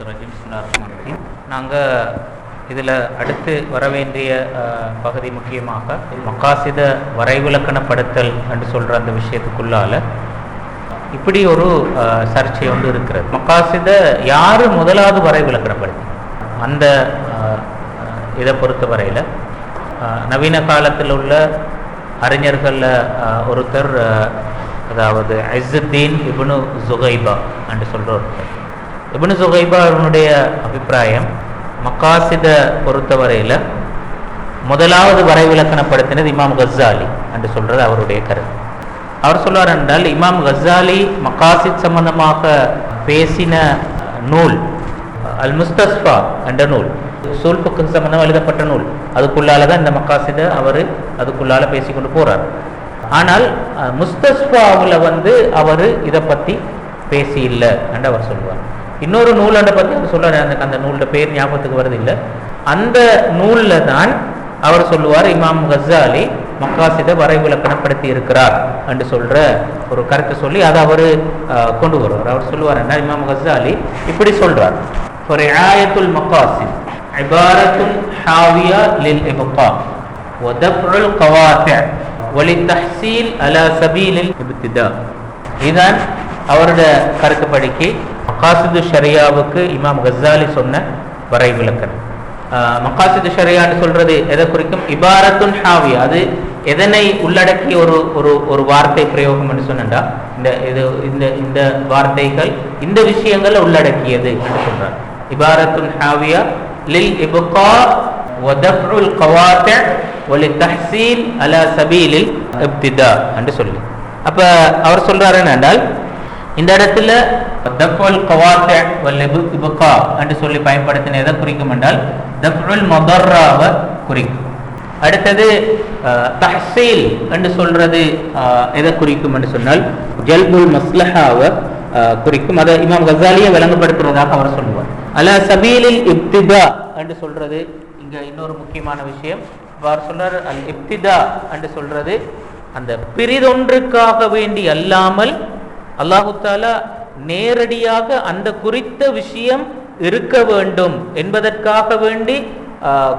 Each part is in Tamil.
ரஜீம் பிஸ்மில்லாஹிர்ரஹ்மானிர்ரஹீம். நாங்கள் இதில் அடுத்து வரவேண்டிய பகுதி முக்கியமாக மக்காசித வரைவிலக்கணப்படுத்தல் என்று சொல்கிற அந்த விஷயத்துக்குள்ளால் இப்படி ஒரு சர்ச்சை ஒன்று இருக்கிறது. மக்காசித யார் முதலாவது வரைவிலக்கணப்படுத்தி அந்த இதை பொறுத்தவரையில் நவீன காலத்தில் உள்ள அறிஞர்களில் ஒருத்தர், அதாவது இஸ்ஸுத்தீன் இப்னு ஜுகைபா என்று சொல்கிற ஒருத்தர். இப்னு ஜுகைபா அவனுடைய அபிப்பிராயம், மக்காசித பொறுத்தவரையில் முதலாவது வரைவிலக்கணப்படுத்தினது இமாம் கஸ்ஸாலி என்று சொல்கிறது அவருடைய கருத்து. அவர் சொல்வார் என்றால், இமாம் கஸ்ஸாலி மக்காசித் சம்பந்தமாக பேசின நூல் அல் முஸ்தஸ்ஃபா என்ற நூல், உஸூல் ஃபிக்ஹ் சம்பந்தமாக எழுதப்பட்ட நூல், அதுக்குள்ளால தான் இந்த மக்காசித அவர் அதுக்குள்ளால பேசிக்கொண்டு போறார். ஆனால் முஸ்தஸ்ஃபாவில் அவர் இதை பற்றி பேசி இல்லை என்று அவர் சொல்வார். இன்னொரு நூலை பற்றி அவர் சொல்றாரு, அந்த நூலோட பேர் ஞாபகத்துக்கு வருது இல்லை. அந்த நூலில் தான் அவர் சொல்லுவார், இமாம் கஸ்ஸாலி மக்காசித வரைவிலக்கணப்படுத்தி இருக்கிறார் என்று சொல்ற ஒரு கருத்தை சொல்லி அதை அவர் கொண்டு வருவார். அவர் சொல்லுவார் என்ன, இமாம் கஸ்ஸாலி இப்படி சொல்றார், ரிஆயத்துல் மக்காசித் இபாரத்துன் ஹாவியா லில் இப்கா வ தஃப்உல் கவாத்தி' வ லித்தஹ்சீல் அலா சபீலில் இப்திதா. இதுதான் அவருடைய கருத்துப்படிக்கு மக்காசிது ஷரியாவுக்கு இமாம் கஸ்ஸாலி சொன்ன வரைவிலக்கணம். மக்காசிது ஷரியான்னு சொல்றது எதை குறிக்கும்? இபாரத்துன் ஹாவியா, அது எதனை உள்ளடக்கிய ஒரு வார்த்தை பிரயோகம் என்று சொன்னா, இந்த வார்த்தைகள் இந்த விஷயங்களை உள்ளடக்கியது என்று சொல்றார். இபாரத்துன் ஹாவியா லில் இப்கா வ தஃப்உல் கவாத்தி' வ லித்தஹ்சீல் அலா சபீலில் இப்திதா என்று சொல்லி. அப்ப அவர் சொல்றாரு என்றால், இந்த இடத்துல தஃப்உல் கவாத்தி' வல் இப்கா என்று சொல்லி பயன்படுத்தின எதை குறிக்கும் என்றால் தஃப்உல் மதர்ராவை குறிக்கும். அடுத்தது தஹ்சீல் என்று சொல்றது எதை குறிக்கும் என்று சொன்னால் ஜல்புல் மஸ்லஹாவை குறிக்கும். அதை இமாம் கஸ்ஸாலியை விளங்கப்படுத்துவதாக அவர் சொல்லுவார். அலா சபீலில் இப்திதா என்று சொல்றது இங்க இன்னொரு முக்கியமான விஷயம். அவர் சொல்றார், அல் இப்திதா என்று சொல்றது அந்த பிரிதொன்றுக்காக வேண்டி அல்லாமல் அல்லாஹு தஆலா நேரடியாக அந்த குறித்த விஷயம் இருக்க வேண்டும் என்பதற்காக வேண்டி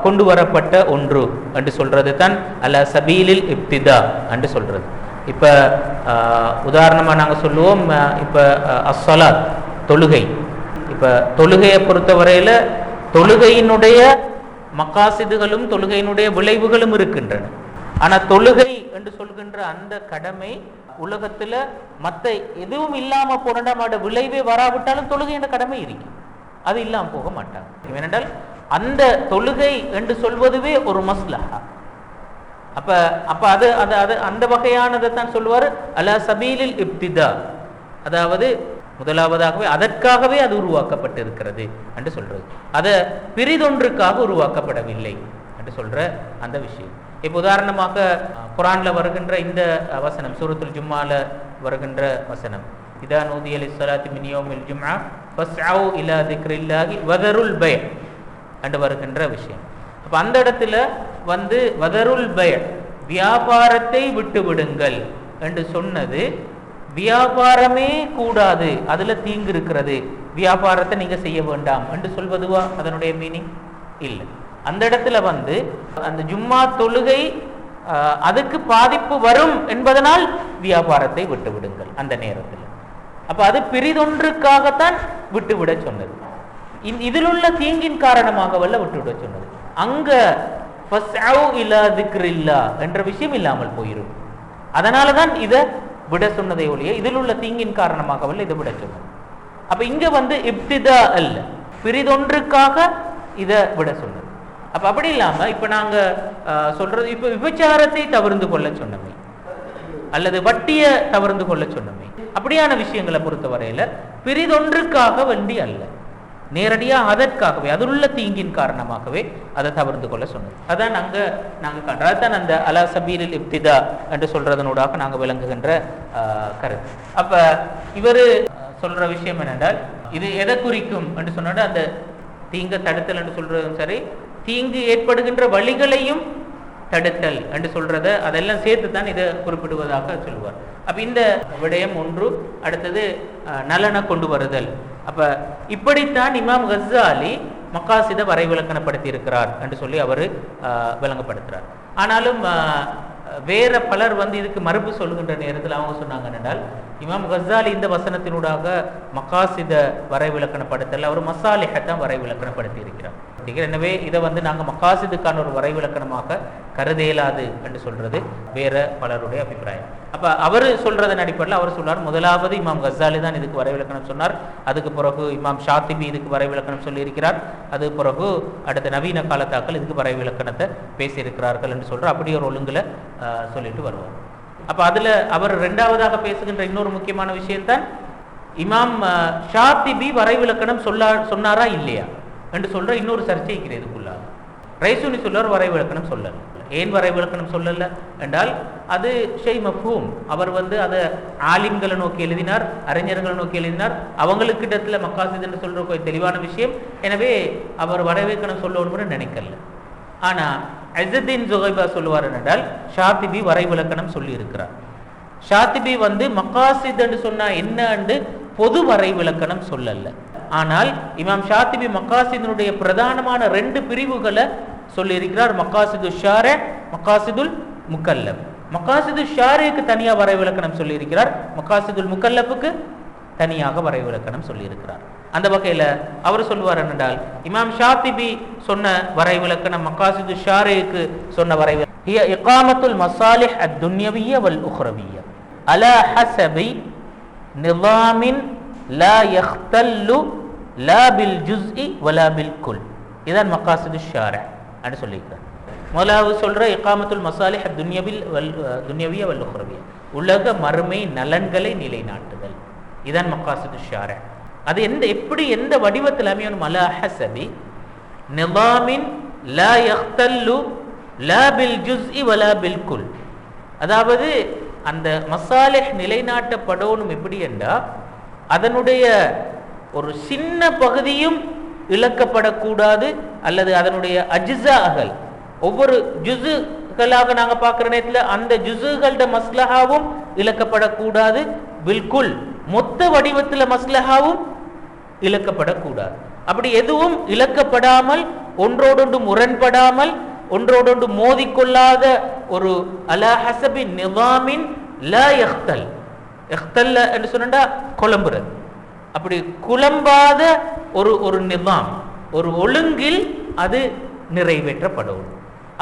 கொண்டு வரப்பட்ட ஒன்று என்று சொல்றது தான் அலா சபீலில் இப்திதா என்று சொல்றது. இப்ப உதாரணமா நாங்கள் சொல்லுவோம், இப்ப அஸ்ஸலாத் தொழுகை. இப்ப தொழுகையை பொறுத்தவரையில தொழுகையினுடைய மக்காசிதுகளும் தொழுகையினுடைய விளைவுகளும் இருக்கின்றன. ஆனா தொழுகை என்று சொல்கின்ற அந்த கடமை உலகத்துல மற்ற எதுவும் இல்லாம போனோட விளைவே வராவிட்டாலும் தொழுகை என்ற கடமை இருக்கு, அது இல்லாம போக மாட்டாங்க. ஏனென்றால் அந்த தொழுகை என்று சொல்வதுவே ஒரு மஸ்லஹா. அப்ப அது அந்த வகையானதை தான் சொல்லுவார் அலா சபீலில் இப்திதா, அதாவது முதலாவதாகவே அதற்காகவே அது உருவாக்கப்பட்டிருக்கிறது என்று சொல்றது, அதை பிரிதொன்றுக்காக உருவாக்கப்படவில்லை என்று சொல்ற அந்த விஷயம். இப்போ உதாரணமாக குர்ஆன்ல வருகின்ற இந்த வசனம், சூரத்துல் ஜும்மால வருகின்ற வசனம், இதா நூதிய லிஸ்ஸலாத்தி மின் யௌமில் ஜும்ஆ ஃபஸ்அவு இலா திக்ரில்லாஹி வதருல் பை' என்று வருகின்ற விஷயம். அப்ப அந்த இடத்துல வதருல் பை' வியாபாரத்தை விட்டு விடுங்கள் என்று சொன்னது வியாபாரமே கூடாது, அதுல தீங்கு இருக்கிறது, வியாபாரத்தை நீங்க செய்ய வேண்டாம் என்று சொல்வதுவா அதனுடைய மீனிங்? இல்லை. அந்த இடத்துல அந்த ஜும்மா தொழுகை அதுக்கு பாதிப்பு வரும் என்பதனால் வியாபாரத்தை விட்டு விடுங்கள் அந்த நேரத்தில். அப்ப அது பிரிதொன்றுக்காகத்தான் விட்டுவிட சொன்னது, இதில் உள்ள தீங்கின் காரணமாக விட்டுவிட சொன்னது. அங்க ஃபஸ்அவு இலா திக்ரில்லா என்ற விஷயம் இல்லாமல் போயிடும். அதனாலதான் இதை விட சொன்னதை ஒழிய இதில் உள்ள தீங்கின் காரணமாக இதை விட சொன்னது. அப்ப இங்க இப்திதா அல்ல, பிரிதொன்றுக்காக இதை விட சொன்னது. அப்ப அப்படி இல்லாம இப்ப நாங்க சொல்றது, இப்ப விபச்சாரத்தை தவிர்த்து கொள்ள சொன்னமே அல்லது வட்டியை தவிர்த்து கொள்ள சொன்னமே, அப்படியான விஷயங்களை பொறுத்தவரையில பிரிதொன்றுக்காக வேண்டி அல்ல, நேரடியா அதற்காகவே அதில் உள்ள தீங்கின் காரணமாகவே அதை தவிர்த்து கொள்ள சொன்னது. அதான் நாங்க கண்டாதான் அந்த அலா சபீலில் இப்திதா என்று சொல்றதனூடாக நாங்க விளங்குகின்ற கருத்து. அப்ப இவரு சொல்ற விஷயம் என்னென்றால், இது எதை குறிக்கும் என்று சொன்னா அந்த தீங்கை தடுத்தல் என்று சொல்றதும் சரி, தீங்கு ஏற்படுகின்ற வழிகளையும் தடுத்தல் என்று சொல்றத அதெல்லாம் சேர்த்து தான் இதை குறிப்பிடுவதாக சொல்லுவார். அப்ப இந்த விடயம் ஒன்று. அடுத்தது நலனை கொண்டு வருதல், அப்ப இப்படித்தான் இமாம் கஸ்ஸாலி மக்காசித வரைவிலக்கணப்படுத்தி இருக்கிறார் என்று சொல்லி அவர் விளங்கப்படுத்துறார். ஆனாலும் வேற பலர் இதுக்கு மறுப்பு சொல்லுகின்ற நேரத்தில் அவங்க சொன்னாங்க என்றால், இமாம் கஸ்ஸாலி இந்த வசனத்தினூடாக மக்காசித வரைவிலக்கணப்படுத்தல், அவர் மசாலிஹத்தான் வரைவிலக்கணப்படுத்தி இருக்கிறார். எனவே இதை நாங்கள் மக்காசிதுக்கான ஒரு வரைவிலக்கணமாக கருத இயலாது என்று சொல்றது வேற பலருடைய அபிப்பிராயம். அப்ப அவர் சொல்றதன் அடிப்படையில் அவர் சொல்றார், முதலாவது இமாம் கஸ்ஸாலி தான் இதுக்கு வரைவிலக்கணம் சொன்னார். அதுக்கு பிறகு இமாம் ஷாத்திபி இதுக்கு வரைவிலக்கணம் சொல்லியிருக்கிறார். அது பிறகு அடுத்த நவீன காலத்தாக்கள் இதுக்கு வரைவிலக்கணத்தை பேசியிருக்கிறார்கள் என்று சொல்ற அப்படி ஒரு ஒழுங்குல சொல்லிட்டு வருவார். அப்ப அதுல அவர் இரண்டாவதாக பேசுகின்ற இன்னொரு முக்கியமான விஷயம்தான், இமாம் ஷாத்திபி வரைவிலக்கணம் சொன்னாரா இல்லையா என்று சொல்ற இன்னொரு சர்ச்சை இருக்கிறது இதுக்குள்ளாக. ரைசூனி சொல்றார் வரைவிலக்கணம் சொல்லல. ஏன் வரைவிலக்கணம் சொல்லல என்றால், அது ஷெய் மஃபூம். அவர் அதை ஆலிம்களை நோக்கி எழுதினார், அறிஞர்களை நோக்கி எழுதினார். அவங்களுக்கிட்டத்தில் மக்காசித் என்று சொல்ற தெளிவான விஷயம். எனவே அவர் வரைவிலக்கணம் சொல்லணும்னு நினைக்கல. ஆனா இஸ்ஸுத்தீன் ஜுகைபா சொல்லுவார் என்றால், ஷாத்திபி வரைவிலக்கணம் சொல்லி இருக்கிறார். ஷாத்திபி மக்காசித் என்று சொன்னா என்ன என்று பொது வரைவிலக்கணம் சொல்லல. ஆனால் இமாம் ஷாத்திபி மக்காசிதுடைய பிரதானமான 2 பிரிவுகளை சொல்லியிருக்கிறார். மக்காசிது ஷாரே, மக்காசிதுல் முக்கல்லப். மக்காசிது ஷாரேக்கு தனியா வரைவிலக்கணம் சொல்லியிருக்கிறார், மக்காசிதுல் முக்கல்லப்புக்கு தனியாக வரைவிலக்கணம் சொல்லியிருக்கிறார். அந்த வகையில அவர் சொல்லுவார் என்றால், இமாம் ஷாத்திபி சொன்ன வரைவிலக்கணம் மக்காசிது ஷாரேக்கு சொன்ன வரைவிலக்கணம் ஹிய இகாமத்துல் மசாலிஹ் அத்-துன்யவிய்ய வல் உக்ரவிய்ய அலா ஹஸபி நிஸாமின் லா யக்தல்லு லா பில் ஜுஸ்இ வலா பில் குல். இதான் மக்காசிது ஷாரே என்று சொல்லியிருக்கிறார். முதலாவது சொல்ற இகாமத்துல் மசாலிஹ் துன்யவிய்ய வல் உக்ரவிய்ய, உலக மறுமை நலன்களை நிலைநாட்டுதல். இதான் மக்காசிது ஷாரே. அது எப்படி எந்த வடிவத்தில் அமையணும்? அலா ஹஸபி நிஸாமின் லா யக்தல்லு லா பில் ஜுஸ்இ வலா பில் குல். அதாவது அந்த மசாலிஹ் நிலைநாட்டப்படணும் எப்படி என்றா, அதனுடைய ஒரு சின்ன பகுதியும் இழக்கப்படக்கூடாது, அல்லது அதனுடைய அஜ்ஸாகள் ஒவ்வொரு ஜுஸுகளாக நாங்க பார்க்கிற நேரத்தில் அந்த ஜுஸுகளோட மஸ்லஹாவும் இழக்கப்படக்கூடாது. பில்குல் மொத்த வடிவத்தில் மஸ்லஹாவும் இழக்கப்படக்கூடாது. அப்படி எதுவும் இழக்கப்படாமல், ஒன்றோடொன்று முரண்படாமல், ஒன்றோடொன்று மோதிக்கொள்ளாத ஒரு அலா ஹஸபி நிஸாமின் லா யக்தல். யக்தல்ல என்று சொன்னா குழம்புறது. அப்படி குழம்பாத ஒரு நிஸாம், ஒரு ஒழுங்கில் அது நிறைவேற்றப்படும்.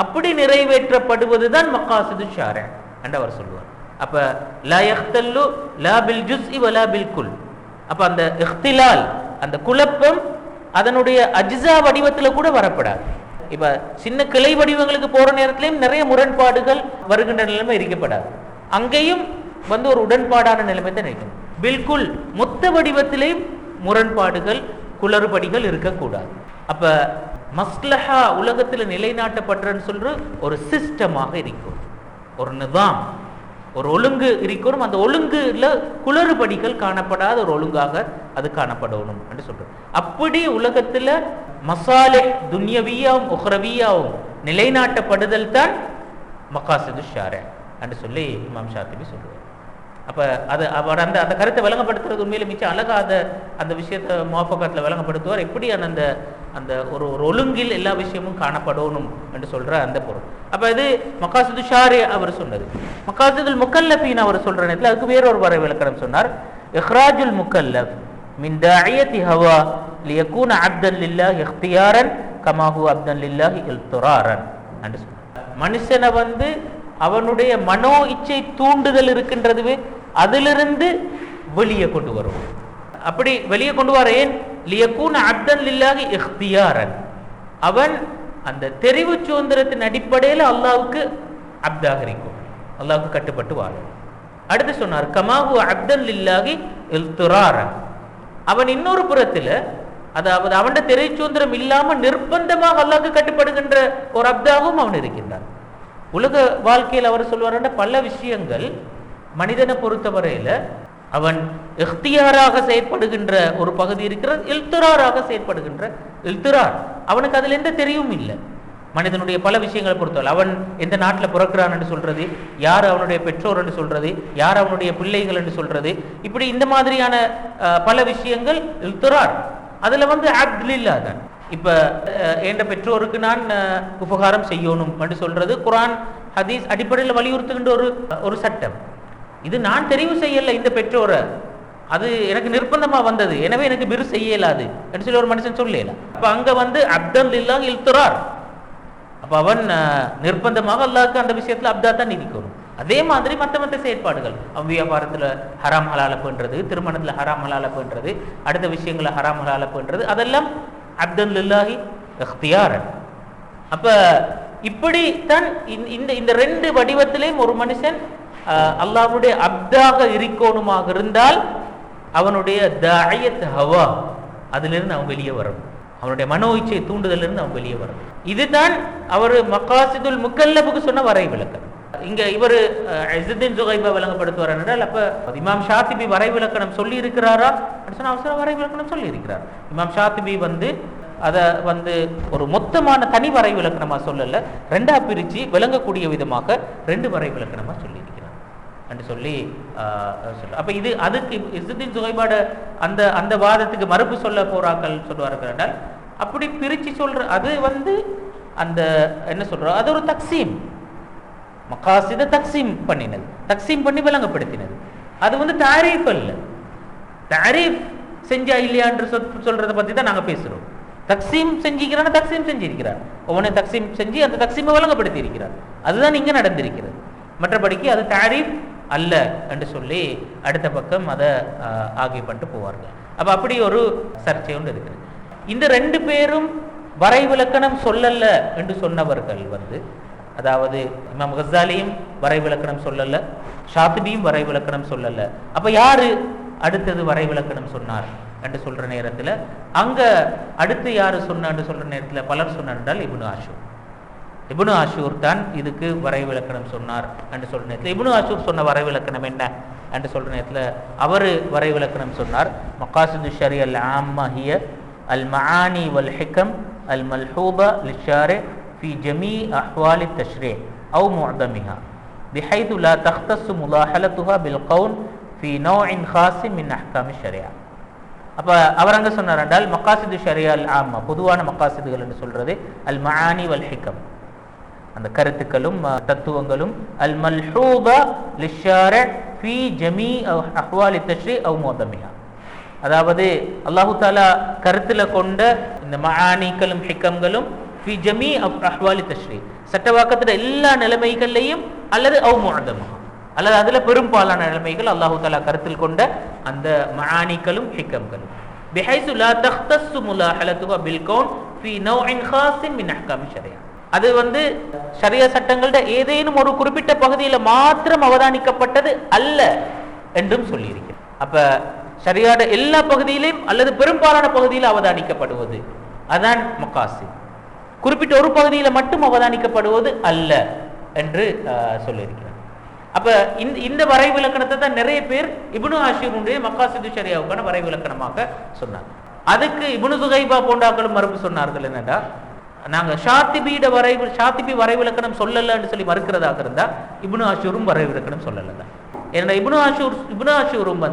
அப்படி நிறைவேற்றப்படுவதுதான் மக்காசிது ஷாரே என்று அவர் சொல்லுவார். அப்ப லா யக்தல்லு லா பில் ஜுஸ்இ வலா பில் குல். அப்ப அந்த இக்திலால், அந்த குழப்பம் அதனுடைய அஜ்ஸா வடிவத்துல கூட வரப்படாது. இப்ப சின்ன கிளை வடிவங்களுக்கு போற நேரத்திலையும் நிறைய முரண்பாடுகள் வருகின்ற நிலைமை இருக்கப்படாது. அங்கேயும் ஒரு உடன்பாடான நிலைமை தான் இருக்கும். பில்குல் மொத்த வடிவத்திலேயும் முரண்பாடுகள், குளறுபடிகள் இருக்கக்கூடாது. அப்ப மஸ்லஹா உலகத்தில் நிலைநாட்டப்பட்டன்னு சொல்ற ஒரு சிஸ்டமாக இருக்கும், ஒரு நிதாம், ஒரு ஒழுங்கு இருக்கணும். அந்த ஒழுங்குல குளறுபடிகள் காணப்படாத ஒரு ஒழுங்காக அது காணப்படணும் என்று சொல்றோம். அப்படி உலகத்துல மசாலிஹ் துன்யவியாவும் உக்ரவியாவும் நிலைநாட்டப்படுதல் தான் மக்காசிது ஷாரே என்று சொல்லி இமாம் ஷாத்திபி சொல்லுவார். அப்ப அது அவர் அந்த கருத்தை விளங்கப்படுத்துறது உண்மையில மிச்சம் அழகா அந்த விஷயத்தை முவாஃபகத்தில் விளங்கப்படுத்துவார். எப்படி அந்த ஒரு ஒழுங்கில் எல்லா விஷயமும் காணப்படணும் என்று சொல்ற அந்த பொருள். அப்ப இது மக்காசிது ஷாரே அவர் சொன்னது. மக்காசிதுல் முக்கல்லஃபின் அவர் சொல்ற நேரத்தில் அதுக்கு வேறொரு வரை விளக்கம் சொன்னார். இஹ்ராஜுல் முக்கல்லஃப் மின் தாஇயத்தி ஹவா லியகூன அப்தன் லில்லாஹி இக்தியாரன் கமா ஹுவ அப்தன் லில்லாஹி இல்துராரன் என்று சொன்னார். மனுஷனை அவனுடைய மனோ இச்சை தூண்டுதல் இருக்கின்றதுவே அதிலிருந்து வெளியே கொண்டு வரும். அப்படி வெளியே கொண்டு வர ஏன்? லியகூன அப்தன் லில்லாஹி இக்தியாரன், அவன் அந்த தெரிவு சுதந்திரத்தின் அடிப்படையில் அல்லாஹ்வுக்கு அப்தாக இருக்கும், அல்லாஹ்வுக்கு கட்டுப்பட்டு வாழும். அடுத்து சொன்னார் கமா ஹுவ அப்தன் லில்லாஹி இல்துராரன், அவன் இன்னொரு புறத்தில் அதாவது அவன் தெரிவு சுதந்திரம் இல்லாமல் நிர்பந்தமாக அல்லாஹ்வுக்கு கட்டுப்படுகின்ற ஒரு அப்தாகவும் அவன் இருக்கின்றான். உலக வாழ்க்கையில் அவர் சொல்வார், பல விஷயங்கள் மனிதனை பொறுத்தவரையில அவன் இக்தியாராக செயற்படுகின்ற ஒரு பகுதி இருக்கிறது, இல்துராராக செயற்படுகின்ற இல்துரார். அவனுக்கு அதில் எந்த தெரிவும் இல்லை. மனிதனுடைய பல விஷயங்களை பொறுத்தவரை அவன் எந்த நாட்டில் பிறக்கிறான் என்று சொல்றது, யார் அவனுடைய பெற்றோர் என்று சொல்றது, யார் அவனுடைய பிள்ளைகள் என்று சொல்றது, இப்படி இந்த மாதிரியான பல விஷயங்கள் இல்துரார். அதுல அப்துல் இல்லாத இப்ப என்ற பெற்றோருக்கு நான் உபகாரம் செய்யணும் என்று சொல்றது குர்ஆன் ஹதீஸ் அடிப்படையில் வலியுறுத்துகின்ற ஒரு சட்டம். இது நான் தெரிவு செய்யல இந்த பெற்றோரை, அது எனக்கு நிர்பந்தமா வந்தது, எனவே எனக்கு பிர் செய்ய இயலாது என்று சொல்லி ஒரு மனுஷன் சொல்லல. அப்ப அங்க அப்தல் இல்லா இல்துரார். அப்ப அவன் நிர்பந்தமாக அல்லாஹ்க்கு அந்த விஷயத்துல அப்தா தான் நிதிக்கணும். அதே மாதிரி மற்ற செயற்பாடுகள், அவன் வியாபாரத்துல ஹராம் ஹலால பண்றது, திருமணத்துல ஹராம் ஹலால பண்றது, அடுத்த விஷயங்களை ஹராம் ஹலால பண்றது, அதெல்லாம் அப்தன் லில்லாஹி இக்தியாரன். அப்ப இப்படித்தான் இந்த ரெண்டு வடிவத்திலேயும் ஒரு மனுஷன் அல்லாஹ்வுடைய அப்தாக இருக்கணுமாக இருந்தால் அவனுடைய தாயத் ஹவா அதிலிருந்து அவன் வெளியே வரணும், அவனுடைய மனோ இச்சை தூண்டுதலிருந்து அவன் வெளியே வரணும். இதுதான் அவர் மகாசிதுல் முக்கல்லபுக்கு சொன்ன வரை விளக்கம். இங்க இவர் இஸ்ஸுத்தீன் ஜுகைபா விளங்கப்படுத்துவார் என்றால், அப்ப இமாம் ஷாத்திபி வரை விளக்கணம் சொல்லி இருக்கிறாரா சொன்னா அவசர வரை விளக்கணம் சொல்லி இருக்கிறார். இமாம் ஷாத்திபி அதை ஒரு மொத்தமான தனி வரை விளக்கணமா சொல்லல, ரெண்டா பிரிச்சு விளங்கக்கூடிய விதமாக ரெண்டு வரை விளக்கணமா சொல்லி இருக்கிறார் என்று சொல்லி அப்ப இது அதுக்கு இஸ்ஸுத்தீன் ஜுகைபாட அந்த வாதத்துக்கு மறுப்பு சொல்ல போறாக்கள் சொல்லுவார்கள் என்றால், அப்படி பிரிச்சு சொல்ற அது அந்த என்ன சொல்றோம், அது ஒரு தக்சீம், மகாசித தக்சீம் பண்ணினது, தக்சீம் பண்ணி விளங்கப்படுத்தினது. அது தாரீஃப் அல்ல. தாரீஃப் செஞ்சா இல்லையா என்று சொல்றதை பத்தி தான் நாங்க பேசுறோம். தக்சீம் செஞ்சிக்கிறான், தக்சீம் செஞ்சிருக்கிறார், ஒவ்வொரு தக்சீம் செஞ்சு அந்த தக்சீமை விளங்கப்படுத்தி இருக்கிறார். அதுதான் இங்க நடந்திருக்கிறது. மற்றபடிக்கு அது தாரீஃப் அல்ல என்று சொல்லி அடுத்த பக்கம் அதை ஆகிய பண்ணிட்டு போவார்கள். அப்ப அப்படி ஒரு சர்ச்சை ஒன்று இருக்குது. இந்த ரெண்டு பேரும் வரை விளக்கணம் சொல்லல என்று சொன்னவர்கள் அதாவது இமாம் கஸ்ஸாலியும் வரை விளக்கணம் சொல்லல, ஷாத்திபியும் வரை விளக்கணம் சொல்லல. அப்ப யாரு அடுத்தது வரை விளக்கணம் சொன்னார் என்று சொல்ற நேரத்துல அங்க அடுத்து யாரு சொன்னான்னு சொல்ற நேரத்துல பலர் சொன்னார் என்றால் இப்னு ஆஷூர் தான் இதுக்கு வரை விளக்கணம் சொன்னார் என்று சொல்ற நேரத்தில் இப்னு ஆஷூர் சொன்ன வரை விளக்கணம் என்ன என்று சொல்ற நேரத்தில் அவர் வரை விளக்கணம் சொன்னார், மகாசிது ஷரியல் ஆம்மா ஹிய அல் மஆனி வல் ஹிகம் அல் மல்ஹூபா லிஷாரி في جميع أحوال التشريع أو معظمها بحيث لا تختص ملاحظتها بالقول في نوع خاص من أحكام الشريعة. அப்ப அவர் அங்க சொன்னார் என்றால் மகாசிது ஷரியா அல் ஆம்மா, பொதுவான மகாசிதுகள் என்று சொல்றது அல் மஆனி வல் ஹிகம், அந்த கருத்துக்களும் தத்துவங்களும், அல் மல்ஹூபா லிஷாரி ஃபி ஜமீ அஹ்வாலி தஷ்ரீ அவ் முஅதமிஹா, அதாவது அல்லாஹு தஆலா கருத்துல கொண்ட இந்த மஆனிகளும் ஹிகம்களும் ஃபி ஜமீ அஹ்வாலி தஷ்ரீ, சட்டவாக்கத்துல எல்லா நிலைமைகள்லையும், அல்லது அவ் முஅதமிஹா, அல்லது அதுல பெரும்பாலான நிலைமைகள் அல்லாஹு தஆலா கருத்தில் கொண்ட அந்த மஆனிகளும் ஹிகம்களும், பிஹைசு லா தக்தஸ்ஸு முலாஹலத்துஹா பில் கௌன் ஃபி நௌஇன் ஹாஸின் மின் அஹ்காமி ஷரியா, அது ஷரியா சட்டங்களோட ஏதேனும் ஒரு குறிப்பிட்ட பகுதியில மாத்திரம் அவதானிக்கப்பட்டது அல்ல என்றும் சொல்லி இருக்கிறது. அப்ப ஷரியாட எல்லா பகுதியிலும் அல்லது பெரும்பாலான பகுதியில் அவதானிக்கப்படுவது அதான் மகாசித், குறிப்பிட்ட ஒரு பகுதியில மட்டும் அவதானிக்கப்படுவது அல்ல என்று சொல்லியிருக்கிறார். அப்ப இந்த வரை விளக்கணத்தை தான் நிறைய பேர் இப்னு ஆஷூருடைய மகாசிது ஷரியாவுக்கான வரை விளக்கணமாக சொன்னார். அதுக்கு இப்னு ஜுகைபா போன்றாக்களும் மறுப்பு சொன்னார்கள். என்னடா, நாங்க ஷாத்திபி வரை விளக்கணம் சொல்லலன்னு சொல்லி மறுக்கிறதாக இருந்தா இப்னு ஆஷூரும் வரை விளக்கணம் சொல்லல. ஏன்னா இப்னு ஆஷூரும்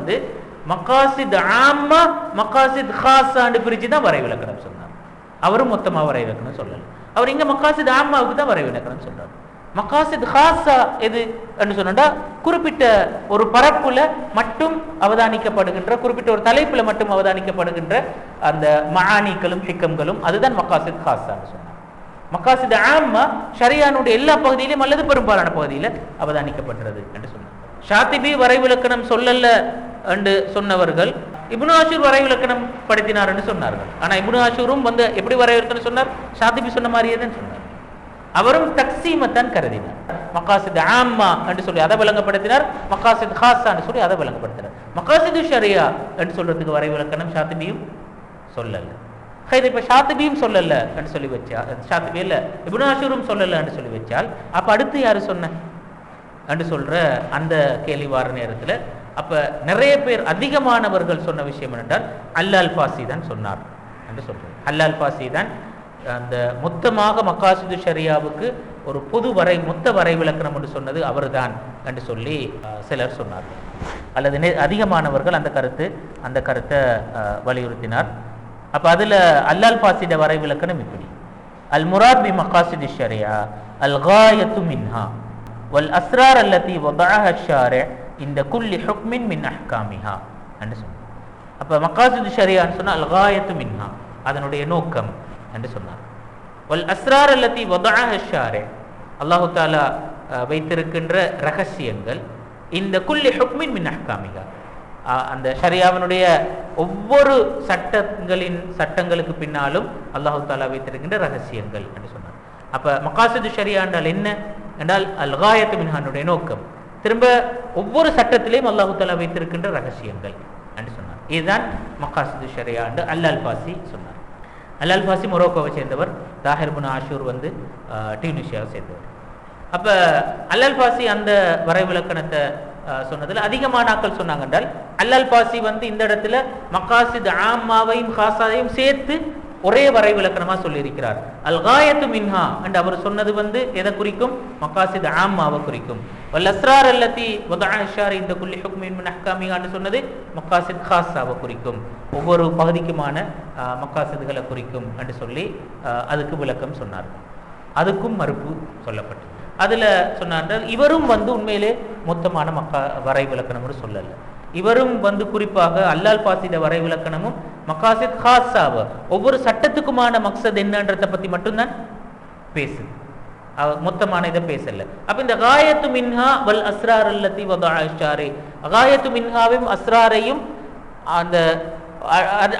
மகாசித் ஆம்மா மகாசித் ஹாஸான்னு பிரிச்சு தான் வரை விளக்கணம் சொன்னார். அவரும் மொத்தமா வரை விளக்கணம் சொல்லல. அவர் இங்க மகாசித் ஆம்மாவுக்கு தான் வரை விளக்கணம் சொல்றாரு. மகாசித் ஹாஸா எது என்று சொன்னா குறிப்பிட்ட ஒரு பரப்புல மட்டும் அவதானிக்கப்படுகின்ற, குறிப்பிட்ட ஒரு தலைப்புல மட்டும் அவதானிக்கப்படுகின்ற அந்த மஆனிகளும் ஹிகம்களும், அதுதான் மகாசித் ஹாஸான்னு சொன்னார். மகாசித் ஆம்மா ஷரியானுடைய எல்லா பகுதியிலும் அல்லது பெரும்பாலான பகுதியில அவதானிக்கப்படுறது என்று சொன்னார். ஷாத்திபி வரை விளக்கணம் சொல்லல என்று சொன்னவர்கள் இப்னு ஆஷூர் வரை விளக்கணம் படுத்தினார் என்று சொன்னார்கள். ஆனா இப்னு ஆஷூரும் எப்படி வரை விளக்கணம் சொன்னார், ஷாத்திபி சொன்ன மாதிரியே தான் சொன்னார். அவரும் தக்சீமத்தான் கருதினார். மகாசித் ஆம்மா என்று சொல்லி அதை விளங்கப்படுத்தினார், மகாசித் ஹாஸா என்று சொல்லி அதை விளங்கப்படுத்தினார். மகாசிது ஷரியா என்று சொல்றதுக்கு வரை விளக்கணம் ஷாத்திபியும் சொல்லல. இப்ப ஷாத்திபியும் சொல்லல என்று சொல்லி வச்சா, ஷாத்திபி இல்ல இப்னு ஆஷூரும் சொல்லல என்று சொல்லி வச்சால் அப்ப அடுத்து யாரு சொன்ன என்று சொல்ற அந்த கேள்வி வார நேரத்துல அப்ப நிறைய பேர் அதிகமானவர்கள் சொன்ன விஷயம் என்னென்றால் அல்லால் ஃபாசி தான் சொன்னார் என்று சொல்றார். அல்லால் ஃபாசி தான் அந்த மொத்தமாக மக்காசிது ஷரியாவுக்கு ஒரு பொது மொத்த வரை விளக்கணம் என்று சொன்னது அவர்தான் என்று சொல்லி சிலர் சொன்னார்கள், அல்லது அதிகமானவர்கள் அந்த கருத்தை வலியுறுத்தினார். அப்போ அதில் அல்லால் ஃபாசிட வரை விளக்கணம் இப்படி: அல் முராத் பி மக்காசிது ஷரியா அல் காயத்து மின்ஹா வல் அஸ்ரார் அல்லதி வதஅஹ ஷாரி' இந்த குல்லி ஹுக்மின் மின் அஹ்காமிஹா என்று சொன்னார். அப்போ மக்காசிது ஷரியான்னு சொன்னால் அல் காயத்து மின்ஹா அதனுடைய நோக்கம் என்று சொன்னார். வல் அஸ்ரார் அல்லதி வதஅஹ ஷாரி' அல்லாஹு தஆலா வைத்திருக்கின்ற ரகசியங்கள் இந்த குல்லி ஹுக்மின் மின் அஹ்காமிஹா அந்த ஷரியாவினுடைய ஒவ்வொரு சட்டங்களுக்கு பின்னாலும் அல்லாஹு தஆலா வைத்திருக்கின்ற ரகசியங்கள் என்று சொன்னார். அப்போ மக்காசிது ஷரியா என்றால் என்ன என்றால் அல் காயத்து மின்ஹானுடைய நோக்கம், திரும்ப ஒவ்வொரு சட்டத்திலையும் அல்லாஹு தஆலா வைத்திருக்கின்ற ரகசியங்கள் என்று சொன்னார். இதுதான் மக்காசிது ஷரியா என்று அல் ஃபாசி சொன்னார். அல் ஃபாசி மொரோக்கோவை சேர்ந்தவர், தாஹிர் இப்னு ஆஷூர் டியூனிஷியாவை சேர்ந்தவர். அப்போ அல் ஃபாசி அந்த வரை விளக்கணத்தை சொன்னதில் அதிகமான ஆக்கள் சொன்னாங்க என்றால் அல் ஃபாசி இந்த இடத்துல மக்காசித் ஆம்மாவையும் ஹாஸாவையும் சேர்த்து ஒரே வரை விளக்கணமாக சொல்லியிருக்கிறார். அல் காயத்து மின்ஹா என்று அவர் சொன்னது எதை குறிக்கும்? மக்காசித் ஆம்மாவை குறிக்கும். வல் அஸ்ரார் அல்லதி வதஅஹ ஷாரி' இந்த குல்லி ஹுக்மின் மின் அஹ்காமிஹான்னு சொன்னது மக்காசித் ஹாஸாவை குறிக்கும், ஒவ்வொரு பகுதிக்குமான மக்காசிதுகளை குறிக்கும் என்று சொல்லி அதுக்கு விளக்கம் சொன்னார். அதுக்கும் மறுப்பு சொல்லப்பட்டது. அதில் சொன்னார் இவரும் உண்மையிலே மொத்தமான வரை விளக்கணம்னு சொல்லலை. இவரும் குறிப்பாக அல் ஃபாசிட வரை விளக்கணமும் மக்காசித் ஹாஸாவை ஒவ்வொரு சட்டத்துக்குமான மக்சத் என்னன்றதை பற்றி மட்டும்தான் பேசுது, மொத்தமான இதை பேசல. அப்போ இந்த காயத்து மின்ஹா வல் அஸ்ரார் அல்லதி வதஅஹ ஷாரி' காயத்து மின்ஹாவையும் அஸ்ராரையும் அந்த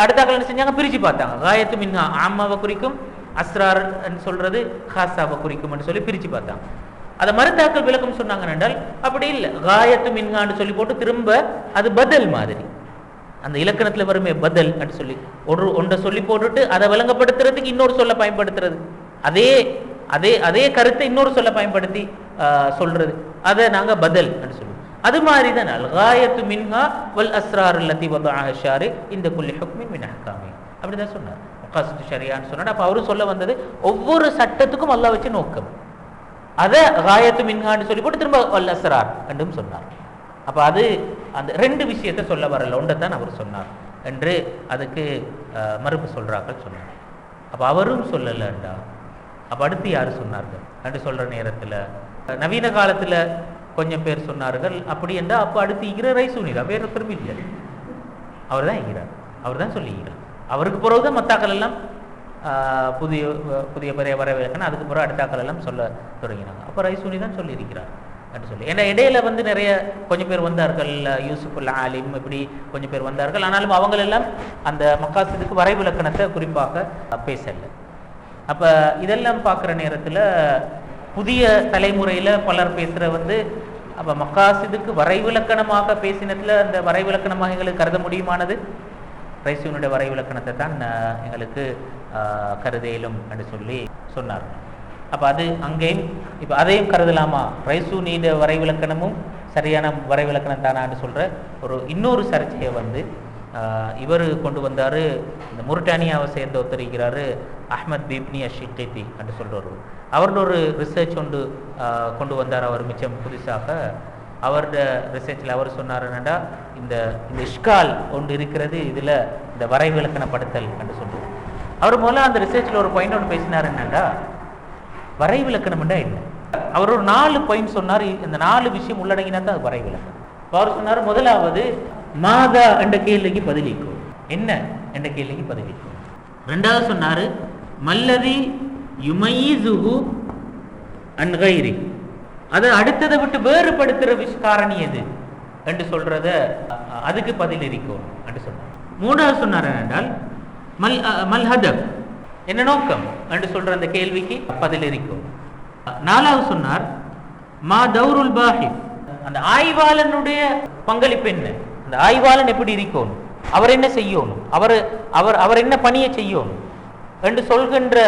அடுத்தாக்கள் என்ன செஞ்சாங்க? பிரித்து பார்த்தாங்க. காயத்து மின்ஹா ஆம்மாவை குறிக்கும், அஸ்ரார் சொல்றது ஹாஸாவை குறிக்கும் சொல்லி பிரித்து பார்த்தாங்க. அதை மறுத்தாக்கள் விளக்கம் சொன்னாங்க என்றால் அப்படி இல்லை, காயத்து மின்ஹான்னு சொல்லி போட்டு திரும்ப அது பதல் மாதிரி, அந்த இலக்கணத்தில் வருமே பதல் என்று சொல்லி ஒன்றை சொல்லி போட்டுட்டு அதை விளங்கப்படுத்துறதுக்கு இன்னொரு சொல்ல பயன்படுத்துறது, அதே அதே அதே கருத்தை இன்னொரு சொல்ல பயன்படுத்தி சொல்றது, அதை நாங்கள் பதல் என்று சொல்லுவோம். அது மாதிரி தான் அல் காயத்து மின்ஹா வல் அஸ்ரார் அல்லதி வதஅஹ ஷாரி' இந்த குல்லி ஹுக்மின் மின் அஹ்காமிஹா அப்படிதான் சொன்னார். மக்காசிது ஷரியான்னு சொன்னார். அப்போ அவரும் சொல்ல வந்தது ஒவ்வொரு சட்டத்துக்கும் அல்லாஹ் வச்சு நோக்கம், அதை காயத்து மின்ஹான்னு சொல்லி போட்டு திரும்ப வல் அஸ்ரார் என்றும் சொன்னார். அப்போ அது அந்த ரெண்டு விஷயத்தை சொல்ல வரல, ஒன்றைத்தான் அவர் சொன்னார் என்று அதுக்கு மறுப்பு சொல்றார்கள் சொன்னார். அப்போ அவரும் சொல்லலைண்டா அப்போ அடுத்து யார் சொன்னார்கள் என்று சொல்கிற நேரத்தில் நவீன காலத்தில் கொஞ்சம் பேர் சொன்னார்கள். அப்படி என்றால் அப்போ அடுத்து ஈகிற ரைசூனிரா வேறு திரும்பி இல்லை, அவர் தான் ஈகிறார், அவர் தான் சொல்லி ஈகிறார். அவருக்கு பிறகுதான் மத்தாக்கள் எல்லாம் புதிய புதிய பெரிய வர விளக்கணும், அதுக்கு பிறகு அடுத்தாக்கள் எல்லாம் சொல்ல தொடங்கினாங்க. அப்போ ரைசூனி தான் சொல்லியிருக்கிறார் என்று சொல்லி. ஏன்னா இடையில நிறைய கொஞ்சம் பேர் வந்தார்கள், யூசுஃபுல் ஆலிம் இப்படி கொஞ்சம் பேர் வந்தார்கள். ஆனாலும் அவங்களெல்லாம் அந்த மக்காசிதுக்கு வரை விளக்கணத்தை குறிப்பாக பேசலை. அப்போ இதெல்லாம் பார்க்குற நேரத்தில் புதிய தலைமுறையில் பலர் பேசுகிற அப்போ மக்காசிதுக்கு வரை விளக்கணமாக பேசினத்தில் அந்த வரை விளக்கணமாக எங்களுக்கு கருத முடியுமானது ரைசூனுடைய வரை விளக்கணத்தை தான் எங்களுக்கு கருதேலும் என்று சொல்லி சொன்னார். அப்போ அது அங்கேயும் இப்போ அதையும் கருதலாமா, ரைசூனியுடைய வரை விளக்கணமும் சரியான வரை விளக்கணம் தானான்னு சொல்கிற இன்னொரு சர்ச்சையை இவர் கொண்டு வந்தார். இந்த முரிட்டானியாவை சேர்ந்து ஒருத்தரிக்கிறாரு அஹ்மத் பிப்னி அஷிகேத்தி என்று சொல்கிறவர். அவரோட ஒரு ரிசர்ச் கொண்டு வந்தார் அவர் மிச்சம் புதுசாக. அவருடைய ரிசர்ச்சில் அவர் சொன்னார் என்னடா இந்த இஷ்கால் ஒன்று இருக்கிறது இதில் இந்த வரை விளக்கணப்படுத்தல் என்று சொல்லுவோம். அவர் முதல்ல அந்த ரிசர்ச்சில் ஒரு பாயிண்ட் ஒன்று பேசினார் என்னடா வரை விளக்கணம்டா என்ன. அவர் ஒரு 4 பாயிண்ட் சொன்னார். இந்த 4 விஷயம் உள்ளடங்கினா தான் அது வரை விளக்கணம். அவர் சொன்னார் முதலாவது மாதா என்ற கேள்விக்கு பதிலிக்கும், என்ன என்ற கேள்விக்கு பதிலிக்கும். ரெண்டாவது சொன்னார் மல்லதி யுமையிசுஹு அன் கைரி, அதை அடுத்ததை விட்டு வேறுபடுத்துகிற காரணி எது என்று சொல்றத அதுக்கு பதில் இருக்கும் என்று சொன்னார். மூணாவது சொன்னார் என்றால் மல்ஹதப், என்ன நோக்கம் என்று சொல்ற அந்த கேள்விக்கு பதில் இருக்கும். நாலாவது சொன்னார் மா தௌருல் பாஹித், அந்த ஆய்வாளனுடைய பங்களிப்பு என்ன, அந்த ஆய்வாளன் எப்படி இருக்கணும், அவர் என்ன செய்யணும், அவர் என்ன பணியை செய்யணும் என்று சொல்கின்ற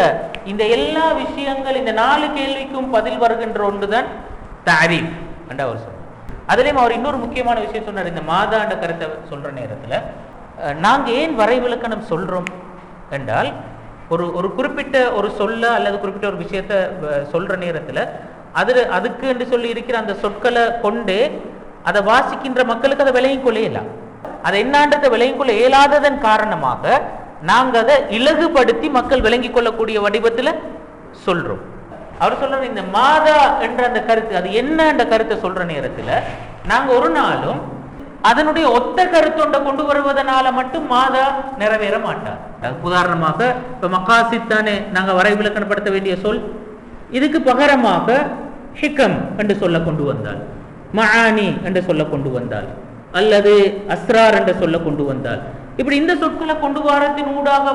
இந்த எல்லா விஷயங்கள், இந்த 4 கேள்விக்கும் பதில் வருகின்ற ஒன்றுதான் தாரீஃப் என்று அவர் சொன்னார். அதுலேயும் அவர் இன்னொரு முக்கியமான விஷயம் சொன்னார். இந்த மாதாண்ட கருத்தை சொல்ற நேரத்தில் நாங்கள் ஏன் வரை விளக்கணம் சொல்றோம் என்றால் ஒரு ஒரு குறிப்பிட்ட ஒரு சொல்ல அல்லது குறிப்பிட்ட ஒரு விஷயத்த சொல்ற நேரத்துல அதுக்கு என்று சொல்லி இருக்கிற அந்த சொற்களை கொண்டு அதை வாசிக்கின்ற மக்களுக்கு அதை விளங்கிக் கொள்ள இயலாம். அதை என்னான்றதை விளங்கிக் கொள்ள இயலாததன் காரணமாக நாங்க அதை இலகுபடுத்தி மக்கள் விளங்கிக் கொள்ளக்கூடிய வடிவத்துல சொல்றோம். அவர் சொல்ற இந்த மாதா என்ற அந்த கருத்து அது என்ன என்ற கருத்தை சொல்ற நேரத்துல நாங்க ஒரு நாளும் அதனுடைய ஒத்த கருத்தொண்டை கொண்டு வருவதனால மட்டும் மாதா நிறைவேற மாட்டார். உதாரணமாக இப்ப மகாசித் தானே நாங்க வரைவிலக்கணப்படுத்த வேண்டிய சொல், இதுக்கு பகரமாக ஹிகம் என்று சொல்ல கொண்டு வந்தால், மஆனி என்று சொல்ல கொண்டு வந்தால், அல்லது அஸ்ரார் என்று சொல்ல கொண்டு வந்தால், இப்படி இந்த சொற்களை கொண்டு வாரத்தின் ஊடாக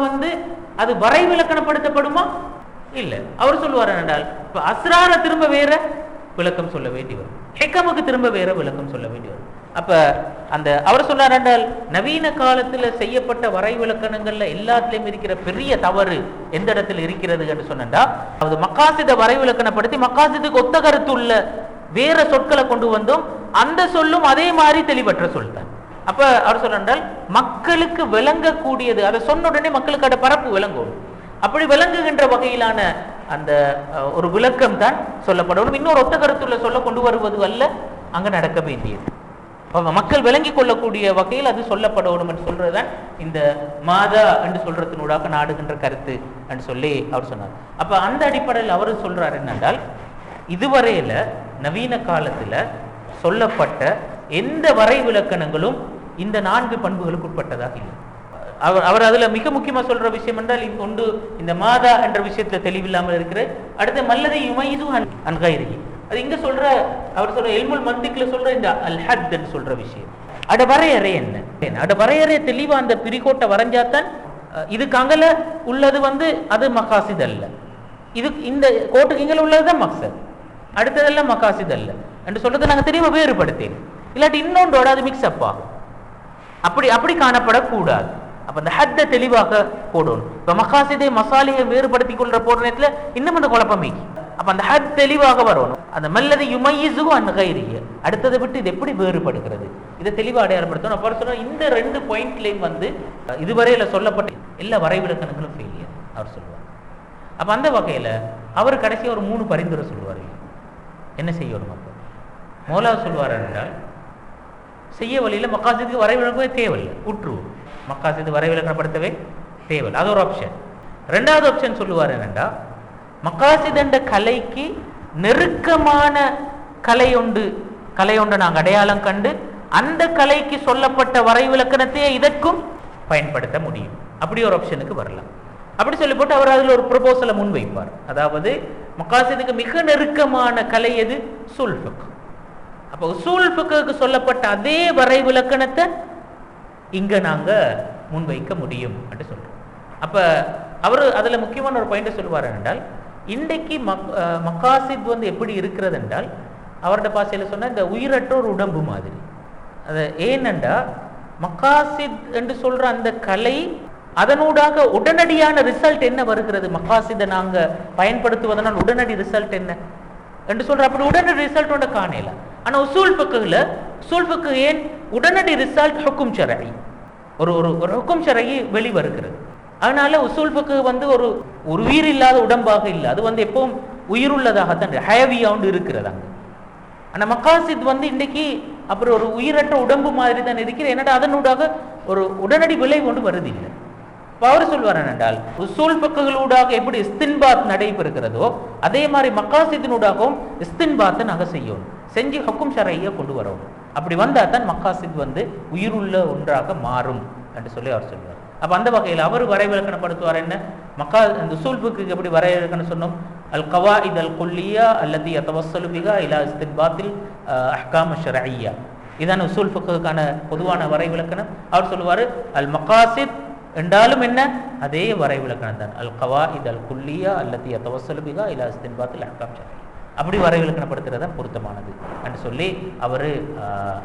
அது வரைவிலக்கணப்படுத்தப்படுமா? இல்ல. அவர் சொல்லுவார் என்றால் இப்ப அஸ்ரார திரும்ப வேற விளக்கம் சொல்ல வேண்டி வரும், ஹிகமுக்கு திரும்ப வேற விளக்கம் சொல்ல வேண்டி வரும். அப்ப அந்த அவர் சொல்றார் என்றால் நவீன காலத்துல செய்யப்பட்ட வரைவிலக்கணங்கள்ல எல்லாத்திலையும் இருக்கிற பெரிய தவறு எந்த இடத்துல இருக்கிறது என்று சொன்னா, அது மக்காசித வரைவிலக்கணப்படுத்தி மக்காசிதுக்கு ஒத்த கருத்து உள்ள வேற சொற்களை கொண்டு வந்தோம், அந்த சொல்லும் அதே மாதிரி தெளிவற்ற சொல் தான். அப்ப அவர் சொல்றால் மக்களுக்கு விளங்கக்கூடியது அதை சொன்ன உடனே மக்களுக்கு அந்த பரப்பு விளங்கும், அப்படி விளங்குகின்ற வகையிலான அந்த ஒரு விளக்கம் தான் சொல்லப்படணும். இன்னொரு ஒத்த கருத்துள்ள சொல்ல கொண்டு வருவது அல்ல அங்க நடக்க வேண்டியது. மக்கள் விளங்கி கொள்ளக்கூடிய வகையில் அது சொல்லப்படணும் என்று சொல்றதுதான் இந்த மாதா என்று சொல்றதுனூடாக நாடுகின்ற கருத்து என்று சொல்லி அவர் சொன்னார். அப்ப அந்த அடிப்படையில் அவர் சொல்றார் என்னென்றால், இதுவரையில நவீன காலத்துல சொல்லப்பட்ட எந்த வரைவிலக்கணங்களும் இந்த 4 பண்புகளுக்கு உட்பட்டதாக இல்லை. அவர் அதுல மிக முக்கியமா சொல்ற விஷயம் என்றால் ஒன்று இந்த மாதா என்ற விஷயத்துல தெளிவில்லாமல் இருக்கிற, அடுத்த மல்லதை யுமைது அன் கைரிஹி, அது இங்க சொல்ற அவர் சொல்ற இல்முல் மந்திக்ல சொல்ற இந்த அல் ஹத் என்று சொல்ற விஷயம். அட வரையறை என்ன, அட வரையறை தெளிவா அந்த பிரிகோட்டை வரைஞ்சாத்தான் இதுக்கு அங்கல உள்ளது அது மகாசித் அல்ல, இது இந்த கோட்டுக்கு இங்கல உள்ளதுதான் மக்சத், அடுத்ததெல்லாம் மகாசித் அல்ல என்று சொல்றதை நாங்க தெளிவா வேறுபடுத்தேன். இல்லாட்டி இன்னொன்றோட அது மிக்ஸ் அப் ஆகும், அப்படி காணப்படக்கூடாது. அப்ப அந்த ஹத்தை தெளிவாக போடணும். இப்ப மகாசிதை மசாலியை வேறுபடுத்தி கொள்ற போற நேரத்துல இன்னும் அந்த குழப்பமே. அப்ப அந்த ஹத் தெளிவாக வரணும். அந்த மல்லதி யுமையிஸு அன் கைரிஹி, அடுத்ததை விட்டு இது எப்படி வேறுபடுகிறது இதை தெளிவாக அடையாளப்படுத்தணும். அப்ப சொன்னா இந்த 2 பாயிண்ட்லையும் இதுவரையில சொல்லப்பட்ட எல்லா வரைவிலக்கணங்களும் ஃபெயிலியர் அவர் சொல்லுவார். அப்ப அந்த வகையில அவர் கடைசியா ஒரு 3 பரிந்துரை சொல்லுவார். என்ன செய்யணும் அப்ப மௌலா சொல்வார் என்றால், செய்ய வழியில மக்காசிதுக்கு வரைவிலக்கணமே தேவையில்லை, உற்றுவோம், மக்காசிது வரைவிலக்கணப்படுத்தவே தேவையில்லை, அது ஒரு ஆப்ஷன். 2வது ஆப்ஷன் சொல்லுவார் என்னண்டா, மக்காசித் என்ற கலைக்கு நெருக்கமான கலையொன்று நாங்கள் அடையாளம் கண்டு அந்த கலைக்கு சொல்லப்பட்ட வரைவிலக்கணத்தையே இதற்கும் பயன்படுத்த முடியும், அப்படி ஒரு ஆப்ஷனுக்கு வரலாம். அப்படி சொல்லி போட்டு அவர் அதில் ஒரு ப்ரொபோசலை முன்வைப்பார். அதாவது மக்காசிதுக்கு மிக நெருக்கமான கலை எது? உஸூல் ஃபிக்ஹ். அப்ப உஸூல் ஃபிக்ஹுக்கு சொல்லப்பட்ட அதே வரைவிலக்கணத்தை இங்க நாங்க முன்வைக்க முடியும் என்று சொல்றோம். அப்ப அவர் அதுல முக்கியமான ஒரு பாயிண்ட் சொல்லுவார் என்றால், இன்றைக்கு மக்காசித் எப்படி இருக்கிறது என்றால், அவருடைய பாசையில சொன்ன இந்த உயிரற்ற ஒரு உடம்பு மாதிரி. அது ஏனென்றா மக்காசித் என்று சொல்ற அந்த கலை அதனூடாக உடனடியான ரிசல்ட் என்ன வருகிறது, மக்காசிதை நாங்க பயன்படுத்துவதனால் உடனடி ரிசல்ட் என்ன என்று சொல்ற, அப்படி உடனடி ரிசல்ட் ஒன்று காணல. ஆனா உஸூல் ஃபிக்ஹ் ஏன் உடனடி ரிசல்ட் ஹுக்கும் ஷரஈ, ஒரு ஹுக்கும் ஷரஈ வெளிவருகிறது. அதனால உஸூல் ஃபிக்ஹ் ஒரு உயிர் இல்லாத உடம்பாக இல்லை, அது எப்பவும் உயிருள்ளதாகத்தான் ஹயவியாண்டு இருக்கிறது அங்க. ஆனா மக்காசித் இன்றைக்கு அப்புறம் ஒரு உயிரற்ற உடம்பு மாதிரி தான் இருக்கிற, என்னடா அதனூடாக ஒரு உடனடி விளைவு ஒன்று வருது இல்லை. அவர் சொல்வார் என்றால், உஸூல் ஃபிக்ஹ்களூடாக எப்படி இஸ்தின்பாத் நடைபெறுகிறதோ அதே மாதிரி மக்காசித்தினூடாகவும் இஸ்தின்பாத்தை நாங்கள் செய்யணும், செஞ்சு ஹுக்கும் ஷரஈயை கொண்டு வரணும். அப்படி வந்தா தான் மக்காசித் உயிருள்ள ஒன்றாக மாறும் என்று சொல்லி அவர் சொல்வார். அப்ப அந்த வகையில் அவர் வரைவிலக்கணப்படுத்துவார் என்ன, இந்த உஸூல் ஃபிக்ஹுக்கு எப்படி வரைவிலக்கணம் சொன்னோம், அல் கவாயித் அல் குல்லியா அல்லதி யதவஸ்ஸலு பிஹா இலா இஸ்தின்பாத்தில் அஹ்காம் ஷரஈயா, இதான உஸூல் ஃபிக்ஹுக்கான பொதுவான வரைவிலக்கணம். அவர் சொல்லுவார், அல் மகாசித் என்றாலும் என்ன, அதே வரைவிலக்கணம் தான், அல் கவாயித் அல் குல்லியா அல்லதி யதவஸ்ஸலு பிஹா இலா இஸ்தின்பாத்தில் அஹ்காம் ஷரஈயா, அப்படி வரைவிலக்கணப்படுத்துறது தான் பொருத்தமானது என்று சொல்லி அவர்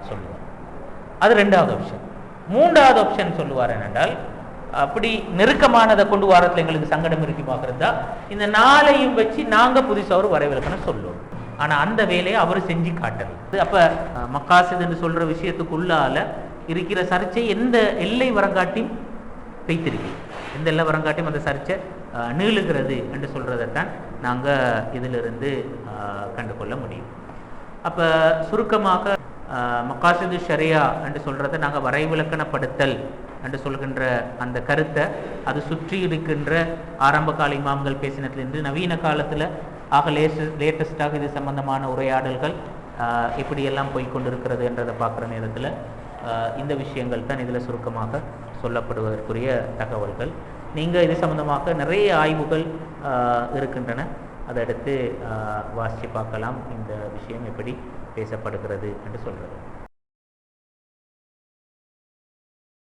சொல்லுவார். அது 2வது ஆப்ஷன். 3வது ஆப்ஷன் சொல்லுவார் என்னென்றால், அப்படி நெருக்கமானதை கொண்டு வாரத்தில் எங்களுக்கு சங்கடம் இருக்குமாக இருந்தா இந்த 4ஐயும் வச்சு நாங்க புதுசாக ஒரு வரைவிலக்கணம் சொல்லுவோம். ஆனா அந்த வேலையை அவர் செஞ்சு காட்டது. அப்ப மக்காசித் என்று சொல்ற விஷயத்துக்குள்ளால இருக்கிற சர்ச்சை எந்த எல்லை வரங்காட்டியும் வைத்திருக்கு, எந்த எல்லை வரங்காட்டியும் அந்த சர்ச்சை நீளுகிறது என்று சொல்கிறதைத்தான் நாங்கள் இதிலிருந்து கண்டுகொள்ள முடியும். அப்போ சுருக்கமாக மகாசிது ஷரியா என்று சொல்கிறத நாங்கள் வரைவிலக்கணப்படுத்தல் என்று சொல்கின்ற அந்த கருத்தை அது சுற்றி இருக்கின்ற ஆரம்ப கால இமாம்கள் பேசினதுலேருந்து நவீன காலத்தில் லேட்டஸ்டாக இது சம்பந்தமான உரையாடல்கள் இப்படியெல்லாம் போய்கொண்டிருக்கிறது என்றதை பார்க்குற நேரத்தில் இந்த விஷயங்கள் தான் இதில் சுருக்கமாக சொல்லப்படுவதற்குரிய தகவல்கள். நீங்கள் இது சம்பந்தமாக நிறைய ஆய்வுகள் இருக்கின்றன, அதை எடுத்து வாசித்து பார்க்கலாம் இந்த விஷயம் எப்படி பேசப்படுகிறது என்று சொல்கிறது.